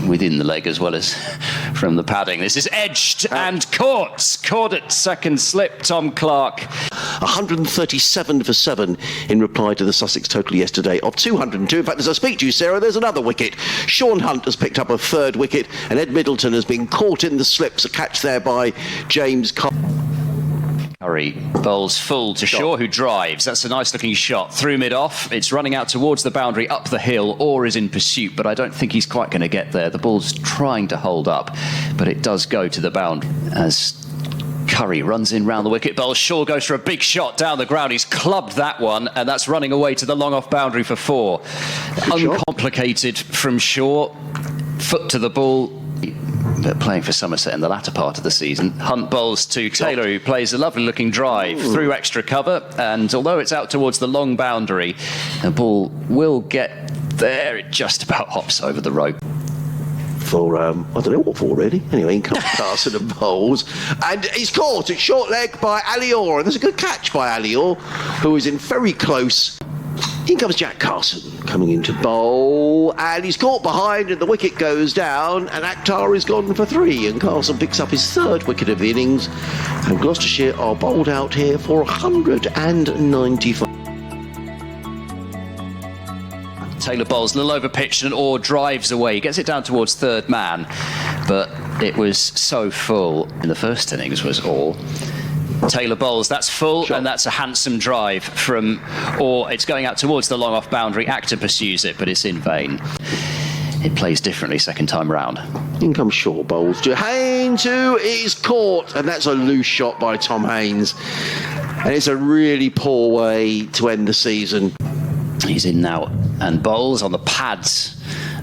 within the leg as well as from the padding. This is edged and caught at second slip, Tom Clark. 137 for 7 in reply to the Sussex total yesterday of 202. In fact, as I speak to you, Sarah, there's another wicket. Sean Hunt has picked up a third wicket, and Ed Middleton has been caught in the slips. A catch there by James Curry bowls full to Shaw, who drives. That's a nice looking shot through mid-off. It's running out towards the boundary, up the hill. Orr is in pursuit, but I don't think he's quite going to get there. The ball's trying to hold up, but it does go to the boundary as Curry runs in round the wicket. Bowls. Shaw goes for a big shot down the ground. He's clubbed that one, and that's running away to the long off boundary for 4. Uncomplicated from Shaw. Foot to the ball. They're playing for Somerset in the latter part of the season. Hunt bowls to Taylor, who plays a lovely looking drive through extra cover, and although it's out towards the long boundary, the ball will get there. It just about hops over the rope. For, I don't know what for really. Anyway, in comes Carson and bowls, and he's caught at short leg by Ali Orr, and there's a good catch by Ali Orr, who is in very close. In comes Jack Carson coming into bowl, and he's caught behind, and the wicket goes down, and Akhtar is gone for 3, and Carson picks up his 3rd wicket of the innings, and Gloucestershire are bowled out here for 195. Taylor bowls a little over pitch, and Orr drives away. He gets it down towards third man, but it was so full in the first innings was Orr. Taylor bowls, that's full, and that's a handsome drive from Orr. It's going out towards the long off boundary. Akhtar pursues it, but it's in vain. It plays differently second time round. In comes Shaw bowls to Haynes, who is caught, and that's a loose shot by Tom Haynes, and it's a really poor way to end the season. He's in now and bowls on the pads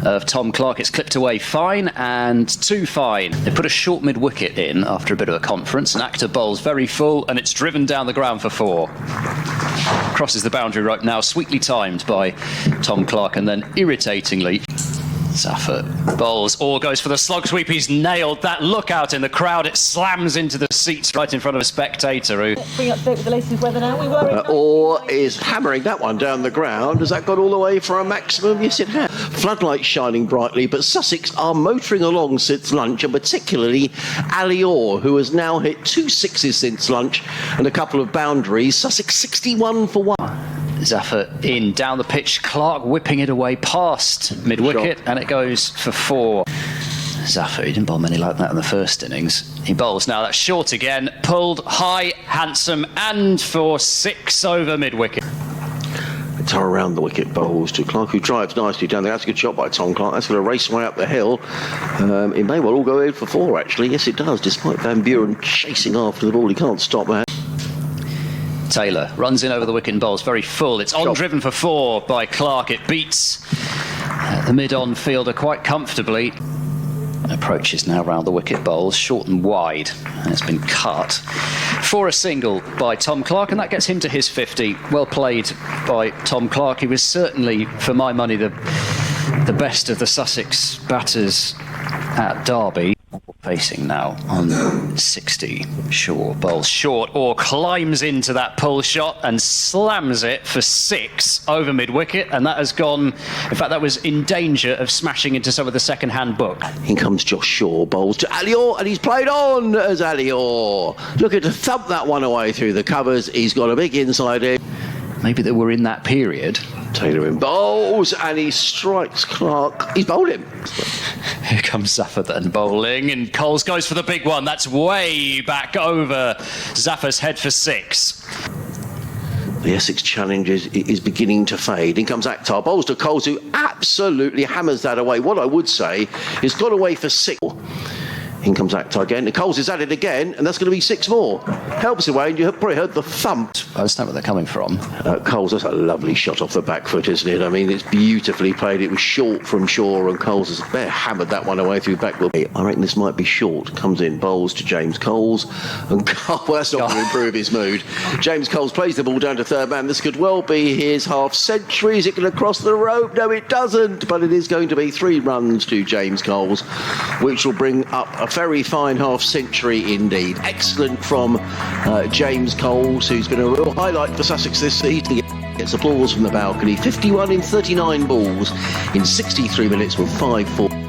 of Tom Clark. It's clipped away fine and 2 fine. They put a short mid-wicket in after a bit of a conference, and Akhtar bowls very full, and it's driven down the ground for 4. Crosses the boundary rope now, sweetly timed by Tom Clark, and then irritatingly Zaffer bowls. Orr goes for the slog sweep. He's nailed that. Look out in the crowd. It slams into the seats right in front of a spectator who... Bring up to date with the latest weather now. We were Orr is hammering that one down the ground. Has that got all the way for a maximum? Yes, it has. Floodlights shining brightly, but Sussex are motoring along since lunch, and particularly Ali Orr, who has now hit 2 sixes since lunch and a couple of boundaries. Sussex 61 for 1. Zaffer in, down the pitch, Clark whipping it away past mid-wicket, and it goes for 4. Zaffer, he didn't bowl many like that in the first innings. He bowls now, that's short again, pulled high, handsome, and for 6 over mid-wicket. Akhtar around the wicket bowls to Clark, who drives nicely down there. That's a good shot by Tom Clark. That's going to race way up the hill. It may well all go in for 4, actually. Yes, it does, despite Van Buren chasing after the ball. He can't stop that. Taylor runs in over the wicket and bowls very full. It's on driven for 4 by Clark. It beats the mid-on fielder quite comfortably. Approaches now round the wicket, bowls short and wide, and it's been cut for a single by Tom Clark, and that gets him to his 50. Well played by Tom Clark. He was certainly, for my money, the best of the Sussex batters at Derby. Facing now on 60. Shaw bowls short, or climbs into that pull shot and slams it for 6 over mid-wicket, and that has gone, in fact that was in danger of smashing into some of the second-hand book. In comes Josh Shaw, bowls to Ali Orr, and he's played on as Ali Orr. Looking to thump that one away through the covers. He's got a big inside in. Maybe they were in that period. Taylor in bowls, and he strikes Clark. He's bowled him. Here comes Zaffer then bowling, and Coles goes for the big one. That's way back over Zaffer's head for 6. The Essex challenge is beginning to fade. In comes Akhtar, bowls to Coles, who absolutely hammers that away. What I would say is got away for 6. In comes Akhtar again, and Coles is at it again, and that's going to be 6 more. Helps away, and you probably heard the thump. I understand where they're coming from. Coles, that's a lovely shot off the back foot, isn't it? I mean, it's beautifully played. It was short from Shaw, and Coles has bare hammered that one away through back. I reckon this might be short. Comes in, bowls to James Coles, and well, that's not going to improve his mood. James Coles plays the ball down to third man. This could well be his half century. Is it going to cross the rope? No, it doesn't, but it is going to be 3 runs to James Coles, which will bring up a very fine half century indeed. Excellent from James Coles, who's been a real highlight for Sussex this season. He gets applause from the balcony. 51 in 39 balls in 63 minutes with 5-4.